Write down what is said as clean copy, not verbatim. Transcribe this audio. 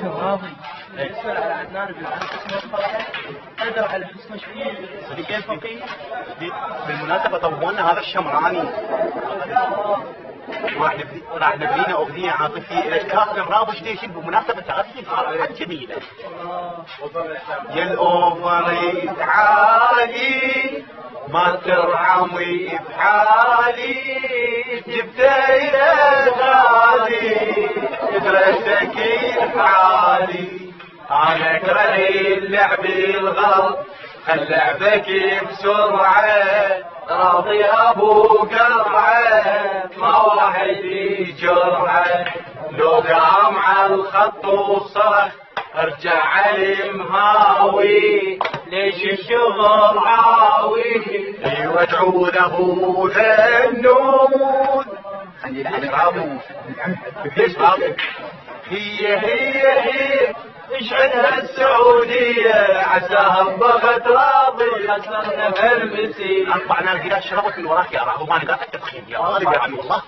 راضي. يسأل على عدنان بن عن حسن الفرح، قدر على حسن شوية صديقي الفقيه. بالمناسبة طبونا هذا الشمراني راح نبنينا أغنية عاطفية الكافر الرابش ستيشن بمناسبة هذه الجميلة. يا الأوفر تعالي ما ترحمي بحالي جبت إلى غالي قدرتك بحالي أنا كرهي اللعب الغلط اللعبك بسرعة راضي أبو قرعة ما واحد جرعة لو قام على الخط وصرخ ارجع علي مهاوي ليش الشغل عاوي يوجعوا له ذنون خلي العرابو ليش باطل هي اشعلها السعودية عساها بغت راضي خسرنا في المسير أربعنا القلاش شربت من وراك يا راهو ما نقاط التدخين يا راضي يا عمي والله